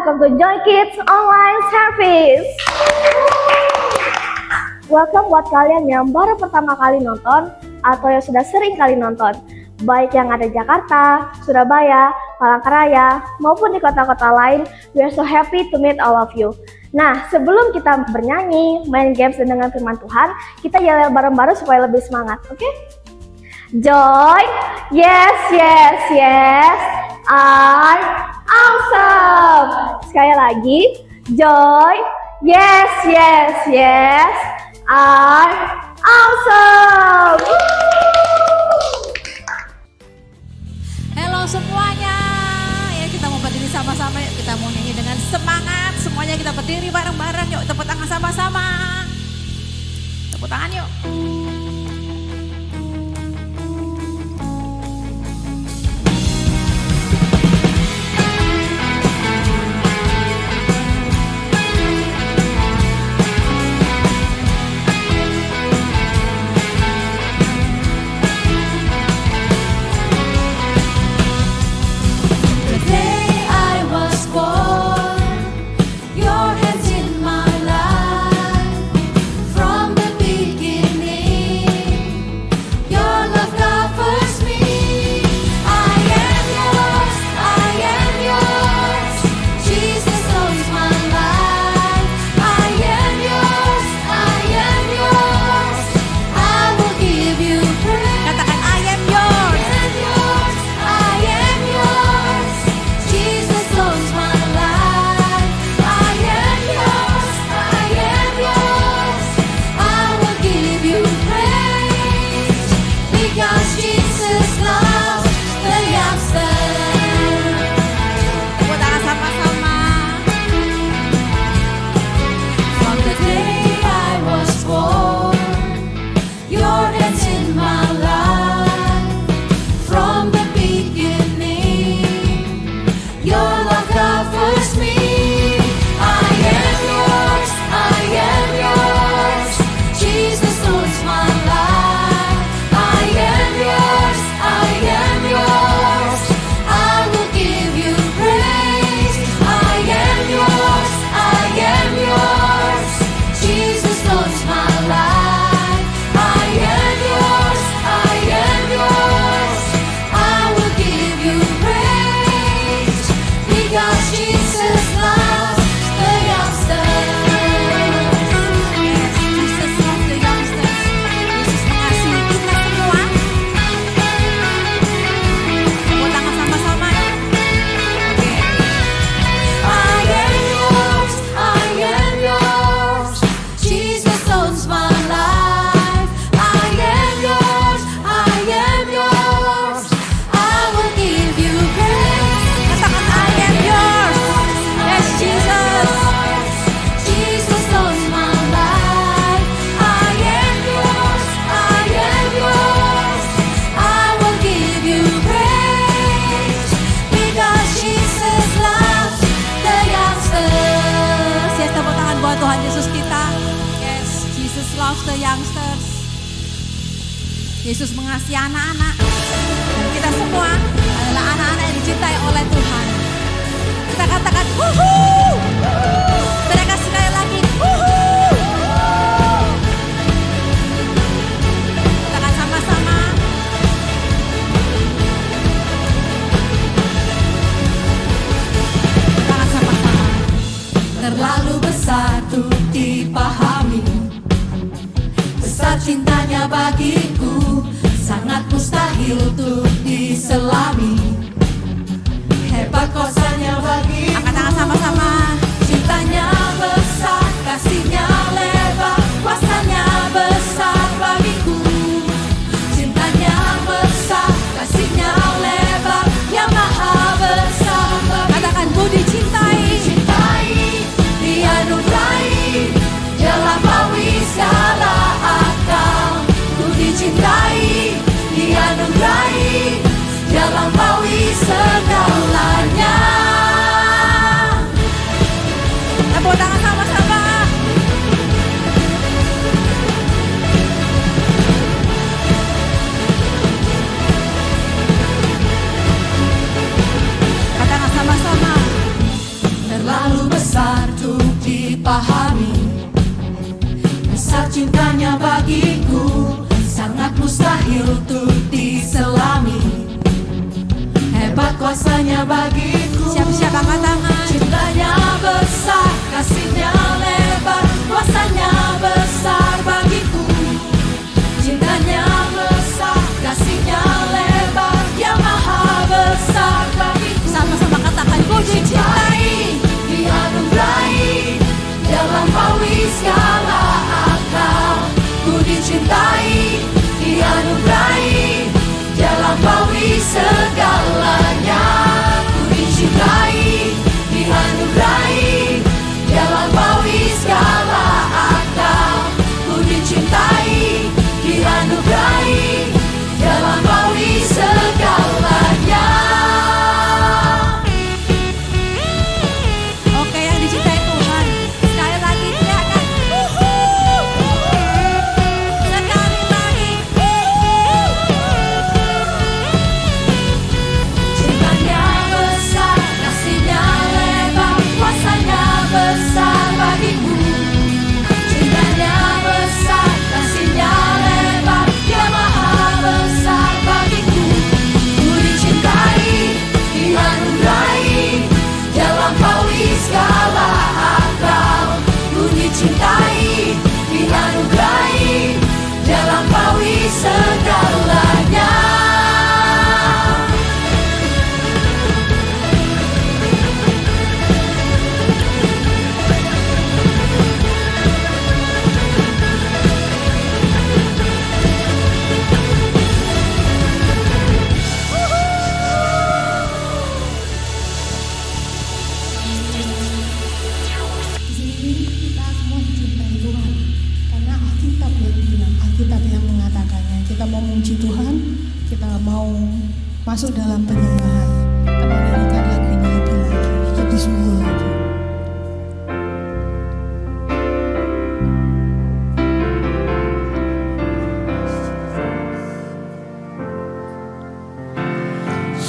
welcome to Joy Kids Online Service. Welcome buat kalian yang baru pertama kali nonton atau yang sudah sering kali nonton, baik yang ada di Jakarta, Surabaya, Palangkaraya, maupun di kota-kota lain. We are so happy to meet all of you. Nah, sebelum kita bernyanyi, main games dan dengan firman Tuhan, kita yel bareng-bareng supaya lebih semangat, oke? Joy, yes, yes, yes, I'm awesome. Sekali lagi, Joy, yes, yes, yes, I'm awesome. Halo semuanya, ya kita mau berdiri sama-sama, yuk kita mau nyanyi dengan semangat. Semuanya kita berdiri bareng-bareng, yuk tepuk tangan sama-sama. Tepuk tangan yuk. Yesus mengasihi anak-anak, dan kita semua adalah anak-anak yang dicintai oleh Tuhan. Kita katakan wuhu, mereka sekali lagi wuhu. Katakan sama-sama. Katakan sama-sama. Terlalu besar untuk dipahami, besar cintanya bagiku, sangat mustahil untuk diselami. Hebat kuasanya bagi. Angkat tangan sama-sama. Cintanya besar, kasihnya lebar, kuasanya besar bagiku. Cintanya besar, kasihnya lebar, yang maha besar bagiku. Katakan ku dicintai, dianugerahi, dia lampaui segala akal. Ku dicintai, dianugerahi, dia lampaui segalanya. kuasanya bagiku sangat mustahil untuk diselami. Hebat kuasanya bagiku. Siap-siap angkat tangan. Cintanya besar, kasihnya lebar, kuasanya besar bagiku. Cintanya besar, kasihnya lebar, yang maha besar bagiku. Sama-sama katakan, ku dicintai, dianugerahi, terlampaui segala akal. Ku dicintai, dianugerahi, terlampaui segalanya. Ku dicintai, dianugerahi, terlampaui segala akal. Ku dicintai, dianugerahi, terlampaui segalanya. Oke, yang dicintai Tuhan, sekali lagi teriakan. Sekali lagi. Cintanya besar, kasihnya lebar, kuasanya besar bagiku. Cintanya besar, kasihnya lebar, dia maha besar bagiku. Ku dicintai, dianugerahi, terlampaui segala akal. Ku dicintai, dianugerahi, terlampaui segalanya. Kita semua dicintai Tuhan karena Alkitab yang mengatakannya. Kita mau memuji Tuhan, kita mau masuk dalam penyembahan. Kita mau nyanyikan lagunya lebih sungguh lagi.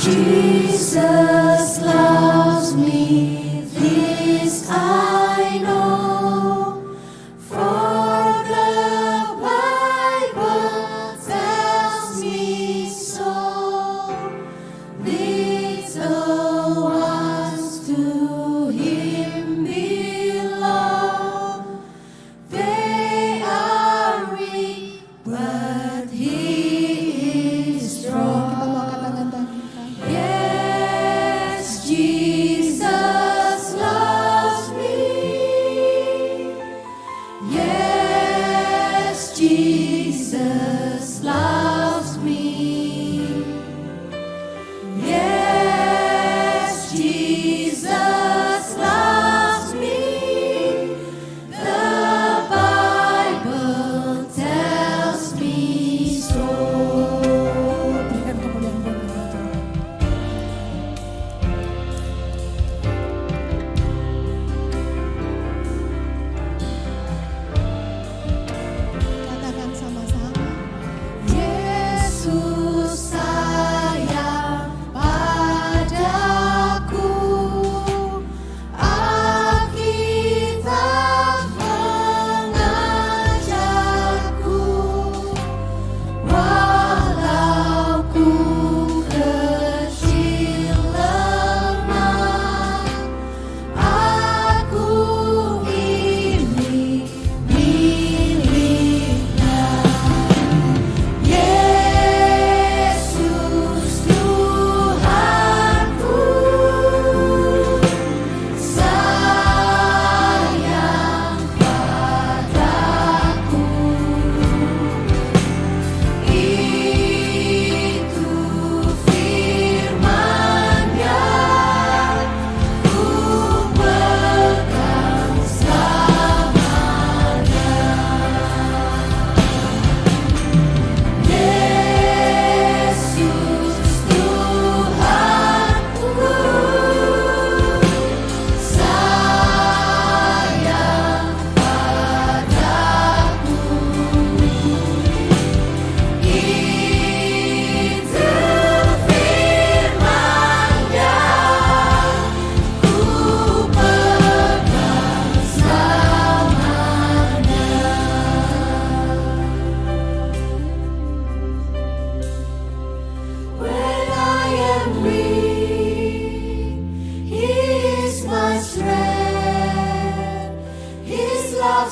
Jesus loves me, this I know, for the Bible tells me so. Little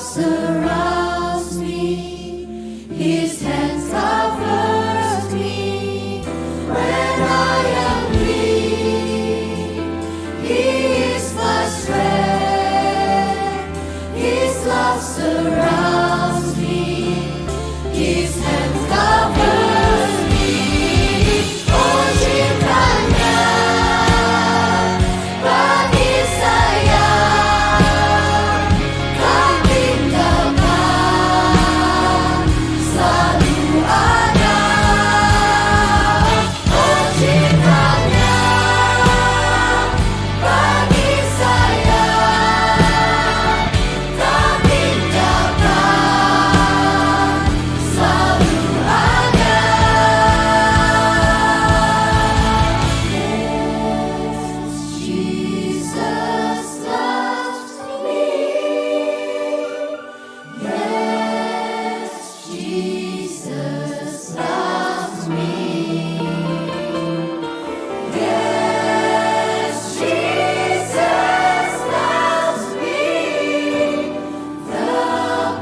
surrounds me. His hands covers me when I am weak. He is my strength. His love surrounds me. His hands covers me. Oh, cintanya bagi saya tak tinggalkan, selalu ada. Oh, cintanya bagi saya tak tinggalkan, selalu ada. Jesus loves me. Yes, Jesus loves me. Yes, Jesus loves me. The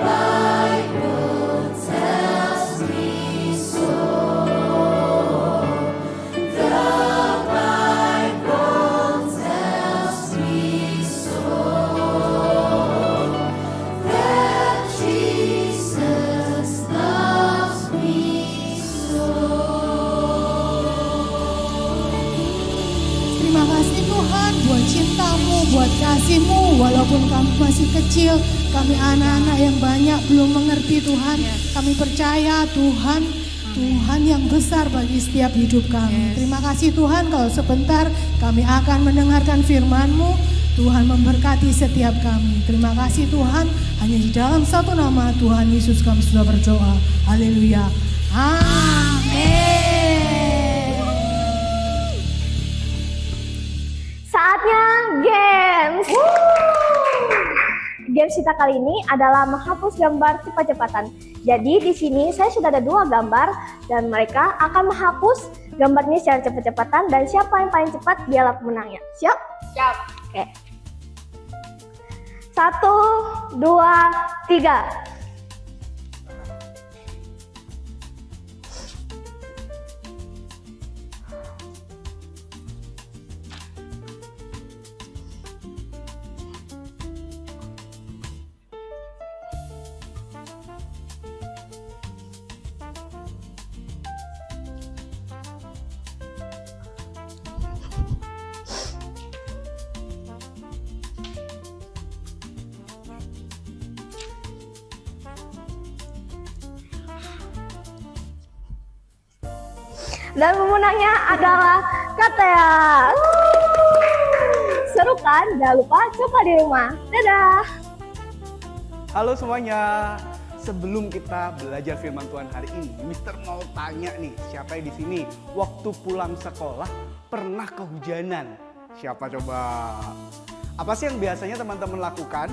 Bible tells me so. The Bible tells me so. That Jesus loves me so. Terima kasih Tuhan buat cintamu, buat kasih-Mu. Walaupun kami masih kecil, kami anak-anak yang banyak belum mengerti Tuhan. Kami percaya Tuhan, Tuhan yang besar bagi setiap hidup kami. Terima kasih Tuhan kalau sebentar kami akan mendengarkan firman-Mu. Tuhan memberkati setiap kami. Terima kasih Tuhan, hanya di dalam satu nama Tuhan Yesus kami sudah berdoa. Haleluya. Amin. Saatnya games. Games kita kali ini adalah menghapus gambar cepat-cepatan. Jadi di sini saya sudah ada 2 gambar dan mereka akan menghapus gambarnya secara cepat-cepatan dan siapa yang paling cepat dialah pemenangnya. Siap? Siap. Oke. 1, 2, 3. Dan pemenangnya adalah Katea. Seru kan? Jangan lupa coba di rumah. Dadah. Halo semuanya. Sebelum kita belajar firman Tuhan hari ini, Mister mau tanya nih, siapa yang di sini waktu pulang sekolah pernah kehujanan? Siapa coba? Apa sih yang biasanya teman-teman lakukan?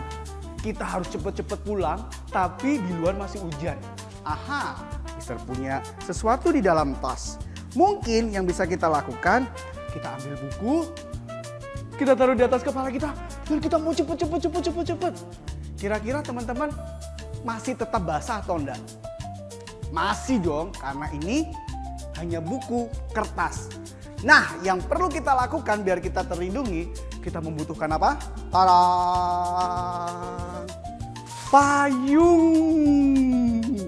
Kita harus cepet-cepet pulang, tapi di luar masih hujan. Aha, Mister punya sesuatu di dalam tas. Mungkin yang bisa kita lakukan, kita ambil buku, kita taruh di atas kepala kita, dan kita mau cepet. Kira-kira teman-teman masih tetap basah atau enggak? Masih dong, karena ini hanya buku kertas. Nah, yang perlu kita lakukan biar kita terlindungi, kita membutuhkan apa? Tarang! Payung!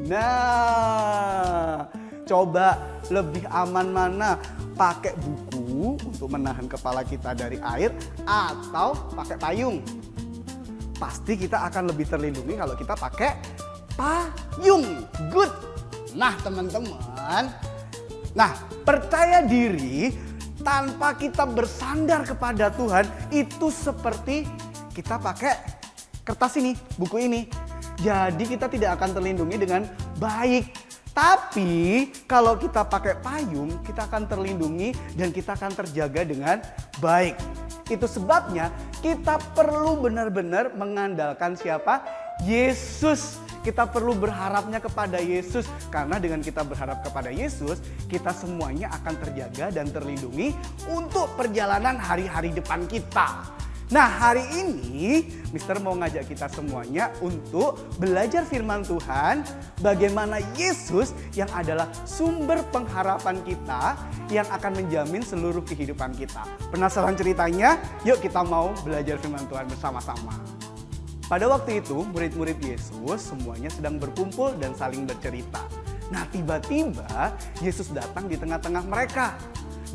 Nah, coba lebih aman mana? Pakai buku untuk menahan kepala kita dari air atau pakai payung? Pasti kita akan lebih terlindungi kalau kita pakai payung. Good. Nah, teman-teman. Nah, percaya diri tanpa kita bersandar kepada Tuhan itu seperti kita pakai kertas ini, buku ini. Jadi kita tidak akan terlindungi dengan baik. Tapi kalau kita pakai payung, kita akan terlindungi dan kita akan terjaga dengan baik. Itu sebabnya kita perlu benar-benar mengandalkan siapa? Yesus. Kita perlu berharapnya kepada Yesus. Karena dengan kita berharap kepada Yesus, kita semuanya akan terjaga dan terlindungi untuk perjalanan hari-hari depan kita. Nah, hari ini Mister mau ngajak kita semuanya untuk belajar firman Tuhan, bagaimana Yesus yang adalah sumber pengharapan kita yang akan menjamin seluruh kehidupan kita. Penasaran ceritanya? Yuk kita mau belajar firman Tuhan bersama-sama. Pada waktu itu, murid-murid Yesus semuanya sedang berkumpul dan saling bercerita. Nah, tiba-tiba Yesus datang di tengah-tengah mereka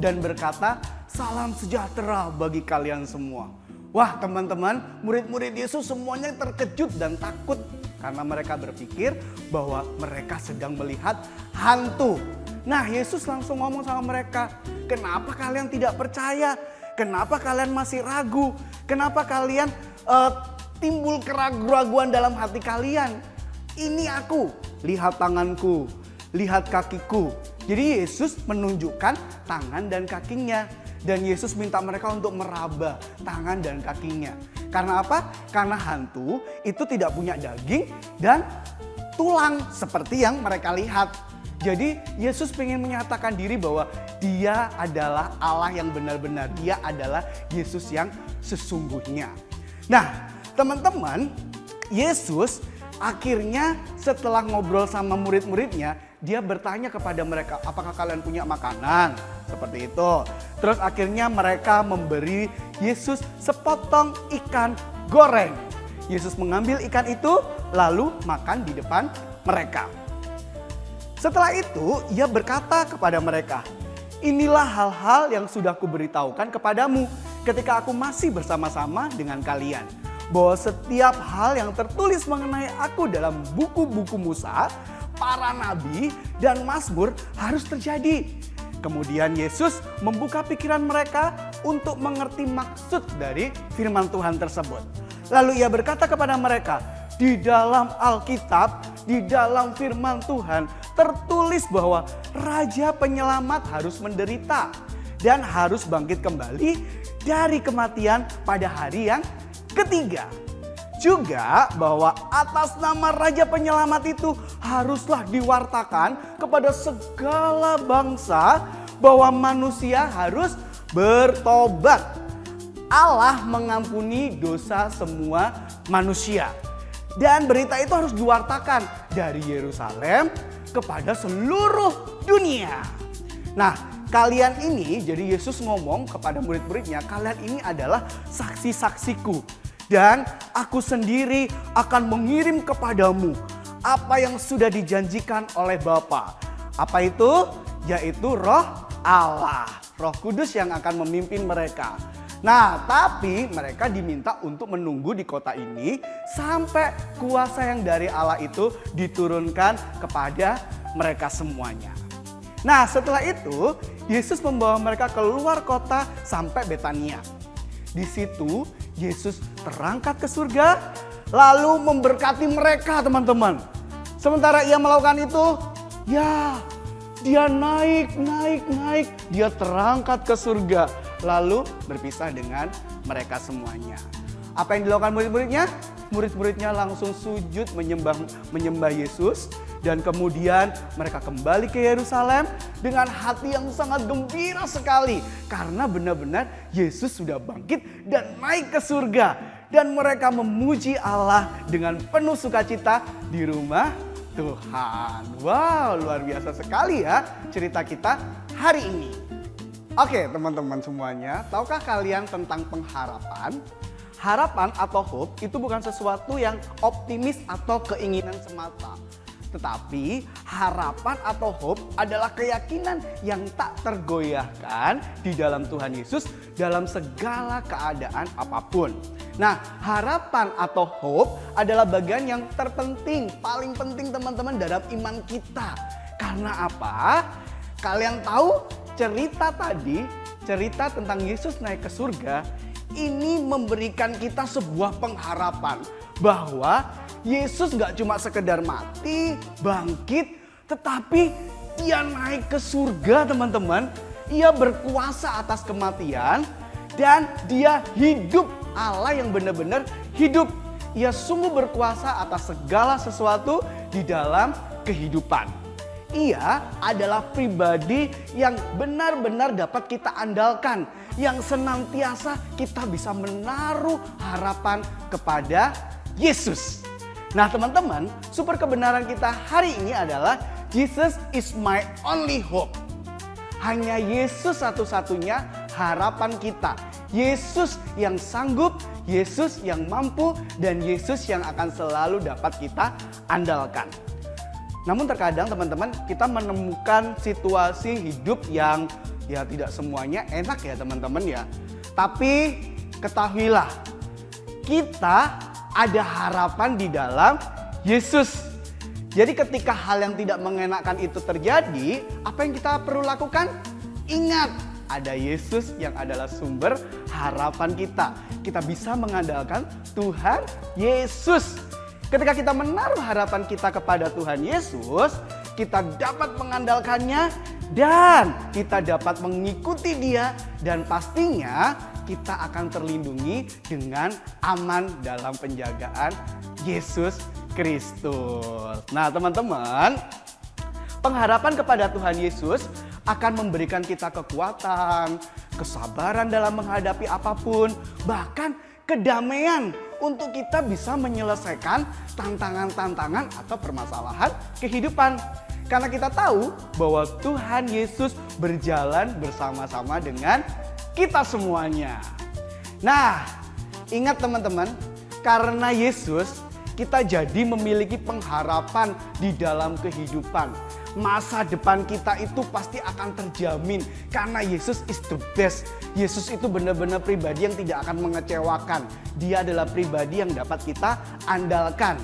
dan berkata, "Salam sejahtera bagi kalian semua." Wah, teman-teman, murid-murid Yesus semuanya terkejut dan takut karena mereka berpikir bahwa mereka sedang melihat hantu. Nah, Yesus langsung ngomong sama mereka, "Kenapa kalian tidak percaya? Kenapa kalian masih ragu? Kenapa kalian timbul keraguan dalam hati kalian? Ini aku, lihat tanganku, lihat kakiku." Jadi Yesus menunjukkan tangan dan kakinya. Dan Yesus minta mereka untuk meraba tangan dan kakinya. Karena apa? Karena hantu itu tidak punya daging dan tulang seperti yang mereka lihat. Jadi Yesus ingin menyatakan diri bahwa dia adalah Allah yang benar-benar. Dia adalah Yesus yang sesungguhnya. Nah, teman-teman, Yesus akhirnya setelah ngobrol sama murid-muridnya, dia bertanya kepada mereka, "Apakah kalian punya makanan?" Seperti itu. Terus akhirnya mereka memberi Yesus sepotong ikan goreng. Yesus mengambil ikan itu lalu makan di depan mereka. Setelah itu ia berkata kepada mereka, "Inilah hal-hal yang sudah kuberitahukan kepadamu ketika aku masih bersama-sama dengan kalian. Bahwa setiap hal yang tertulis mengenai aku dalam buku-buku Musa, para nabi dan Mazmur harus terjadi." Kemudian Yesus membuka pikiran mereka untuk mengerti maksud dari firman Tuhan tersebut. Lalu ia berkata kepada mereka, "Di dalam Alkitab, di dalam firman Tuhan tertulis bahwa Raja Penyelamat harus menderita dan harus bangkit kembali dari kematian pada hari yang ketiga. Juga bahwa atas nama Raja Penyelamat itu haruslah diwartakan kepada segala bangsa bahwa manusia harus bertobat. Allah mengampuni dosa semua manusia." Dan berita itu harus diwartakan dari Yerusalem kepada seluruh dunia. Nah, kalian ini, jadi Yesus ngomong kepada murid-muridnya, "Kalian ini adalah saksi-saksiku. Dan aku sendiri akan mengirim kepadamu apa yang sudah dijanjikan oleh Bapa." Apa itu? Yaitu Roh Allah, Roh Kudus yang akan memimpin mereka. Nah, tapi mereka diminta untuk menunggu di kota ini sampai kuasa yang dari Allah itu diturunkan kepada mereka semuanya. Nah, setelah itu Yesus membawa mereka keluar kota sampai Betania. Di situ Yesus terangkat ke surga lalu memberkati mereka, teman-teman. Sementara ia melakukan itu, dia naik, dia terangkat ke surga lalu berpisah dengan mereka semuanya. Apa yang dilakukan murid-muridnya? Murid-muridnya langsung sujud menyembah Yesus. Dan kemudian mereka kembali ke Yerusalem dengan hati yang sangat gembira sekali. Karena benar-benar Yesus sudah bangkit dan naik ke surga. Dan mereka memuji Allah dengan penuh sukacita di rumah Tuhan. Wow, luar biasa sekali ya cerita kita hari ini. Oke, teman-teman semuanya, tahukah kalian tentang pengharapan? Harapan atau hope itu bukan sesuatu yang optimis atau keinginan semata. Tetapi harapan atau hope adalah keyakinan yang tak tergoyahkan di dalam Tuhan Yesus dalam segala keadaan apapun. Nah, harapan atau hope adalah bagian yang terpenting, paling penting teman-teman dalam iman kita. Karena apa? Kalian tahu cerita tadi, cerita tentang Yesus naik ke surga, ini memberikan kita sebuah pengharapan bahwa Yesus gak cuma sekedar mati, bangkit, tetapi dia naik ke surga, teman-teman. Ia berkuasa atas kematian dan dia hidup, Allah yang benar-benar hidup. Ia sungguh berkuasa atas segala sesuatu di dalam kehidupan. Ia adalah pribadi yang benar-benar dapat kita andalkan yang senantiasa kita bisa menaruh harapan kepada Yesus. Nah teman-teman, super kebenaran kita hari ini adalah Jesus is my only hope. Hanya Yesus satu-satunya harapan kita. Yesus yang sanggup, Yesus yang mampu, dan Yesus yang akan selalu dapat kita andalkan. Namun terkadang teman-teman kita menemukan situasi hidup yang ya tidak semuanya enak ya teman-teman ya. Tapi ketahuilah, kita ada harapan di dalam Yesus. Jadi ketika hal yang tidak mengenakan itu terjadi, apa yang kita perlu lakukan? Ingat, ada Yesus yang adalah sumber harapan kita. Kita bisa mengandalkan Tuhan Yesus. Ketika kita menaruh harapan kita kepada Tuhan Yesus, kita dapat mengandalkannya dan kita dapat mengikuti Dia, dan pastinya kita akan terlindungi dengan aman dalam penjagaan Yesus Kristus. Nah teman-teman, pengharapan kepada Tuhan Yesus akan memberikan kita kekuatan, kesabaran dalam menghadapi apapun, bahkan kedamaian untuk kita bisa menyelesaikan tantangan-tantangan atau permasalahan kehidupan. Karena kita tahu bahwa Tuhan Yesus berjalan bersama-sama dengan kita semuanya. Nah, ingat teman-teman, karena Yesus kita jadi memiliki pengharapan di dalam kehidupan. Masa depan kita itu pasti akan terjamin karena Yesus is the best. Yesus itu benar-benar pribadi yang tidak akan mengecewakan. Dia adalah pribadi yang dapat kita andalkan.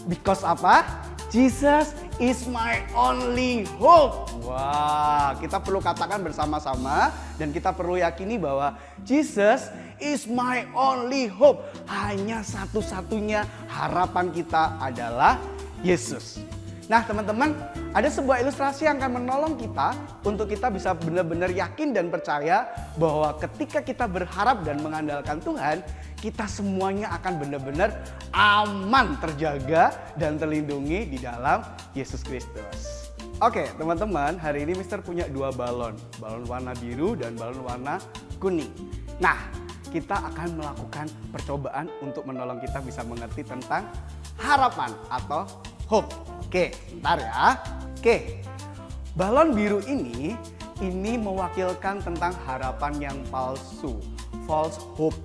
Because apa? Jesus is my only hope. Wah, kita perlu katakan bersama-sama dan kita perlu yakini bahwa Jesus is my only hope. Hanya satu-satunya harapan kita adalah Yesus. Nah teman-teman, ada sebuah ilustrasi yang akan menolong kita untuk kita bisa benar-benar yakin dan percaya bahwa ketika kita berharap dan mengandalkan Tuhan, kita semuanya akan benar-benar aman, terjaga dan terlindungi di dalam Yesus Kristus. Oke teman-teman, hari ini Mister punya dua balon. Balon warna biru dan balon warna kuning. Nah, kita akan melakukan percobaan untuk menolong kita bisa mengerti tentang harapan atau hope. Oke, bentar ya. Oke, balon biru ini mewakilkan tentang harapan yang palsu, false hope.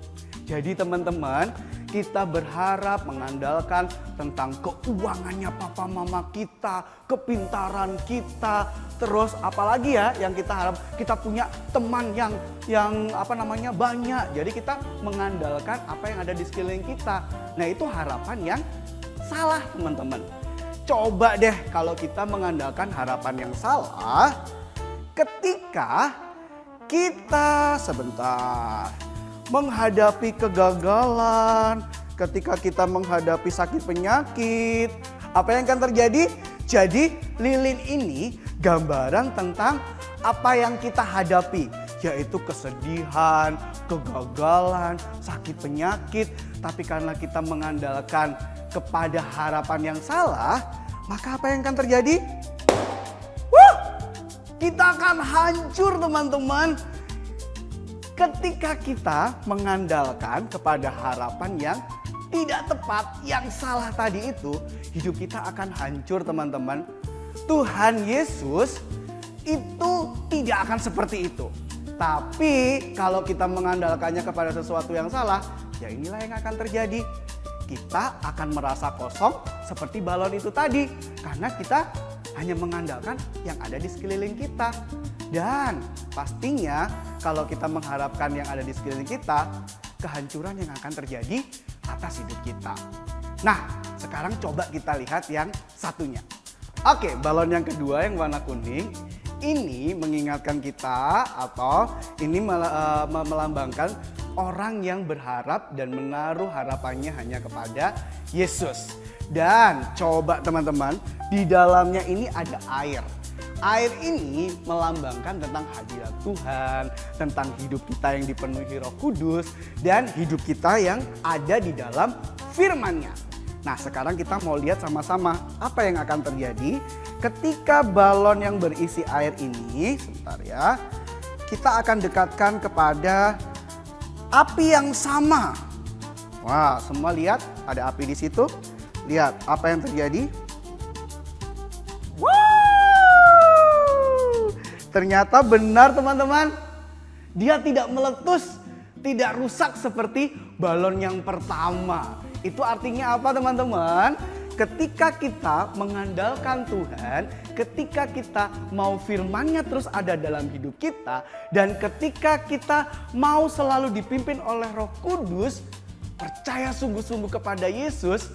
Jadi teman-teman, kita berharap mengandalkan tentang keuangannya papa mama kita, kepintaran kita, terus apalagi ya yang kita harap, kita punya teman yang banyak. Jadi kita mengandalkan apa yang ada di sekeliling kita. Nah, itu harapan yang salah, teman-teman. Coba deh kalau kita mengandalkan harapan yang salah ketika kita menghadapi kegagalan, ketika kita menghadapi sakit penyakit, apa yang akan terjadi? Jadi lilin ini gambaran tentang apa yang kita hadapi, yaitu kesedihan, kegagalan, sakit penyakit. Tapi karena kita mengandalkan kepada harapan yang salah, maka apa yang akan terjadi? Kita akan hancur teman-teman. Ketika kita mengandalkan kepada harapan yang tidak tepat, yang salah tadi itu, hidup kita akan hancur teman-teman. Tuhan Yesus itu tidak akan seperti itu. Tapi kalau kita mengandalkannya kepada sesuatu yang salah, ya inilah yang akan terjadi. Kita akan merasa kosong seperti balon itu tadi. Karena kita hanya mengandalkan yang ada di sekeliling kita. Dan pastinya kalau kita mengharapkan yang ada di sekeliling kita, kehancuran yang akan terjadi atas hidup kita. Nah, sekarang coba kita lihat yang satunya. Oke, balon yang kedua yang warna kuning. Ini mengingatkan kita atau ini melambangkan orang yang berharap dan menaruh harapannya hanya kepada Yesus. Dan coba teman-teman, di dalamnya ini ada air. Air ini melambangkan tentang hadirat Tuhan, tentang hidup kita yang dipenuhi Roh Kudus, dan hidup kita yang ada di dalam firman-Nya. Nah, sekarang kita mau lihat sama-sama apa yang akan terjadi ketika balon yang berisi air ini, sebentar ya, kita akan dekatkan kepada api yang sama. Wah, semua lihat ada api di situ. Lihat apa yang terjadi. Wow! Ternyata benar teman-teman. Dia tidak meletus, tidak rusak seperti balon yang pertama. Itu artinya apa teman-teman? Ketika kita mengandalkan Tuhan, ketika kita mau firman-Nya terus ada dalam hidup kita, dan ketika kita mau selalu dipimpin oleh Roh Kudus, percaya sungguh-sungguh kepada Yesus,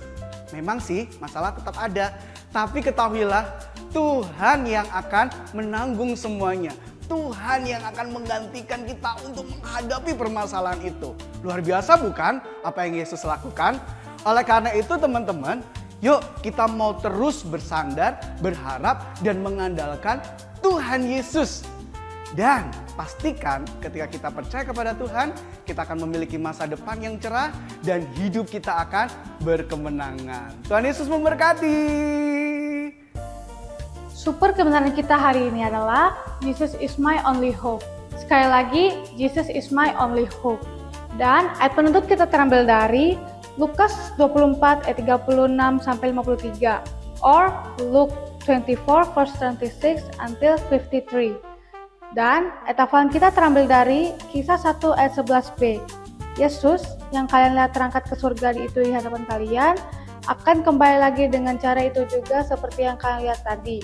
memang sih masalah tetap ada, tapi ketahuilah Tuhan yang akan menanggung semuanya. Tuhan yang akan menggantikan kita untuk menghadapi permasalahan itu. Luar biasa bukan apa yang Yesus lakukan? Oleh karena itu teman-teman, yuk kita mau terus bersandar, berharap, dan mengandalkan Tuhan Yesus. Dan pastikan ketika kita percaya kepada Tuhan, kita akan memiliki masa depan yang cerah dan hidup kita akan berkemenangan. Tuhan Yesus memberkati. Super kebenaran kita hari ini adalah Jesus is my only hope. Sekali lagi, Jesus is my only hope. Dan ayat penuntut kita terambil dari Lukas 24 ayat 36 sampai 53 or Luke 24 verse 26 until 53. Dan ayat hafalan kita terambil dari Kisah 1 ayat 11b. Yesus yang kalian lihat terangkat ke surga itu di hadapan kalian akan kembali lagi dengan cara itu juga seperti yang kalian lihat tadi.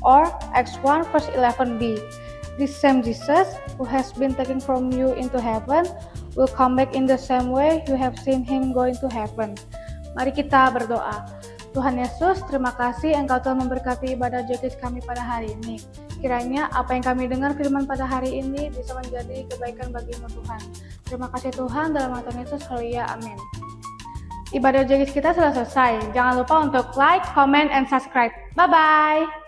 Or Acts 1 verse 11b. This same Jesus who has been taken from you into heaven will come back in the same way you have seen him go into heaven. Mari kita berdoa. Tuhan Yesus, terima kasih Engkau telah memberkati ibadah Jokis kami pada hari ini. Kiranya apa yang kami dengar firman pada hari ini bisa menjadi kebaikan bagi-Mu Tuhan. Terima kasih Tuhan, dalam nama Tuhan Yesus, haleluya, amin. Ibadah Jokis kita sudah selesai. Jangan lupa untuk like, comment, and subscribe. Bye-bye.